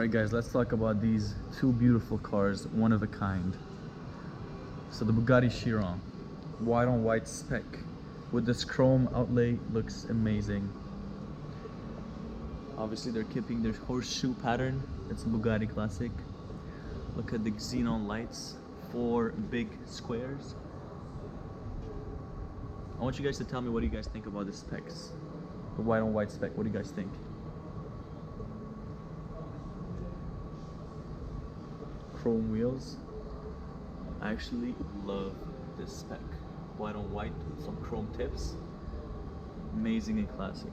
Alright guys, let's talk about these two beautiful cars, one of a kind. So the Bugatti Chiron, white on white spec with this chrome outlay, looks amazing. Obviously they're keeping their horseshoe pattern. It's a Bugatti classic. Look at the xenon lights, 4 big squares. I want you guys to tell me what do you guys think about the specs. The white on white spec, what do you guys think? Chrome wheels. I actually love this spec. White on white with some chrome tips. Amazing and classic.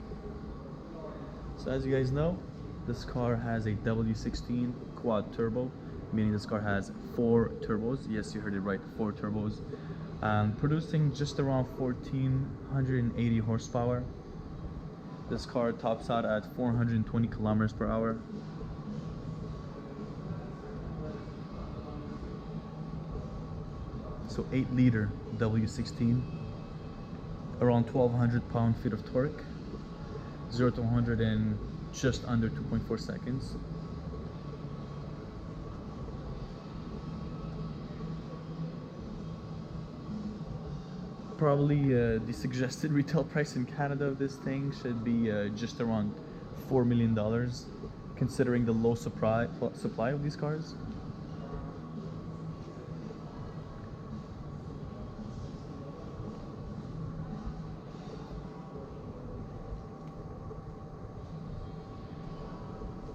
So as you guys know, this car has a W16 quad turbo, meaning this car has 4 turbos. Yes, you heard it right, 4 turbos. Producing just around 1480 horsepower. This car tops out at 420 kilometers per hour. So 8-liter W16, around 1200 pound-feet of torque, 0 to 100 in just under 2.4 seconds. Probably the suggested retail price in Canada of this thing should be just around $4 million, considering the low supply of these cars.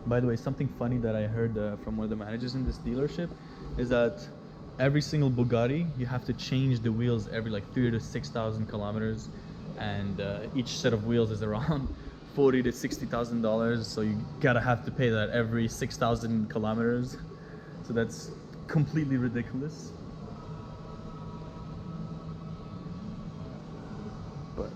By the way, something funny that I heard from one of the managers in this dealership is that every single Bugatti, you have to change the wheels every like 3,000 to 6,000 kilometers, and each set of wheels is around $40,000 to $60,000. So you gotta have to pay that every 6,000 kilometers. So that's completely ridiculous. But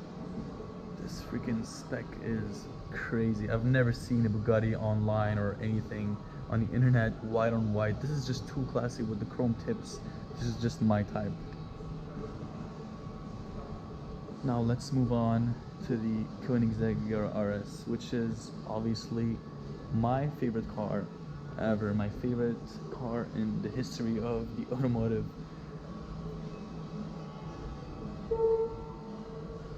this freaking spec is crazy. I've never seen a Bugatti online or anything on the internet white on white. This is just too classy with the chrome tips. This is just my type. Now let's move on to the Koenigsegg Agera RS, which is obviously my favorite car ever, my favorite car in the history of the automotive.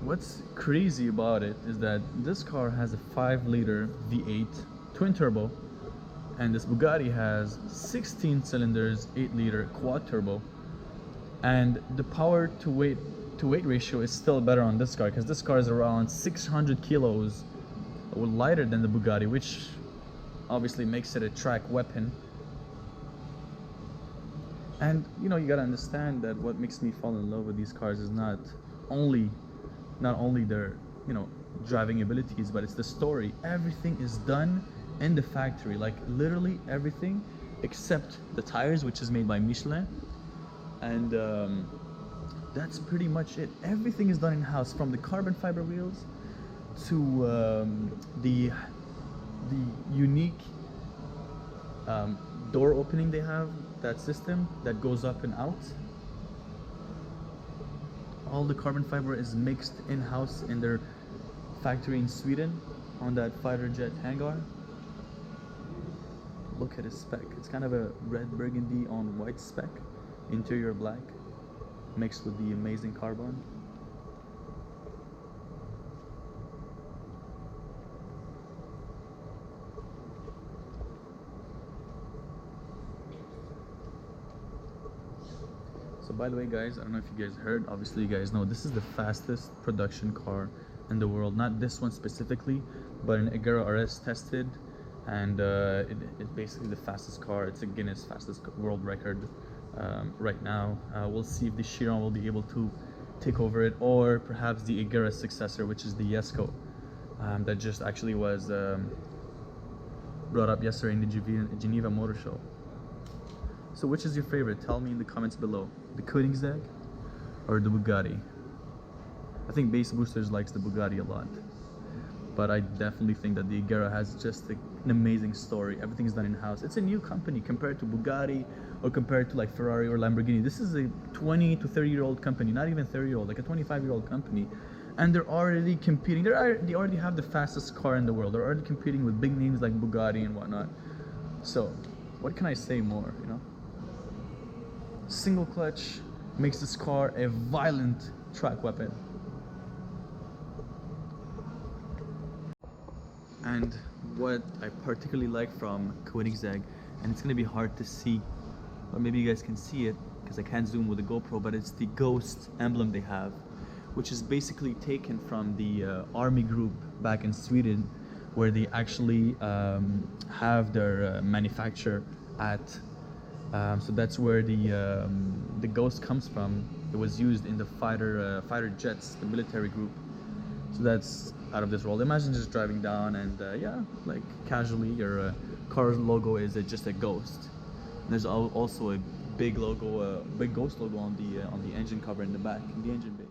What's crazy about it is that this car has a 5-liter V8 twin turbo, and this Bugatti has 16 cylinders, 8-liter quad turbo, and the power to weight ratio is still better on this car, because this car is around 600 kilos lighter than the Bugatti, which obviously makes it a track weapon. And you know, you gotta understand that what makes me fall in love with these cars is not only their, you know, driving abilities, but it's the story. Everything is done in the factory, like literally everything except the tires, which is made by Michelin, and that's pretty much it. Everything is done in-house, from the carbon fiber wheels to the unique door opening they have, that system that goes up and out. All the carbon fiber is mixed in-house in their factory in Sweden on that fighter jet hangar. Look at his spec. It's kind of a red burgundy on white spec, interior black, mixed with the amazing carbon. So by the way guys, I don't know if you guys heard, obviously you guys know this is the fastest production car in the world. Not this one specifically, but an Agera RS tested, and it's basically the fastest car. It's a Guinness fastest world record right now. We'll see if the Chiron will be able to take over it, or perhaps the Agera successor, which is the Jesko, that just actually was brought up yesterday in the Geneva Motor Show. So which is your favorite? Tell me in the comments below. The Koenigsegg or the Bugatti? I think Base Boosters likes the Bugatti a lot, but I definitely think that the Agera has just an amazing story. Everything is done in-house. It's a new company compared to Bugatti or compared to like Ferrari or Lamborghini. This is a 20 to 30-year-old company, not even 30-year-old, like a 25-year-old company. And they're already competing. They already have the fastest car in the world. They're already competing with big names like Bugatti and whatnot. So what can I say more, you know? Single clutch makes this car a violent track weapon. And what I particularly like from Koenigsegg, and it's gonna be hard to see, or maybe you guys can see it because I can't zoom with the GoPro, but it's the ghost emblem they have, which is basically taken from the army group back in Sweden, where they actually have their manufacture at. So that's where the ghost comes from. It was used in the fighter jets, the military group. So that's out of this world. Imagine just driving down and yeah, like casually, your car's logo is just a ghost. And there's also a big logo, big ghost logo on the engine cover in the back, in the engine bay.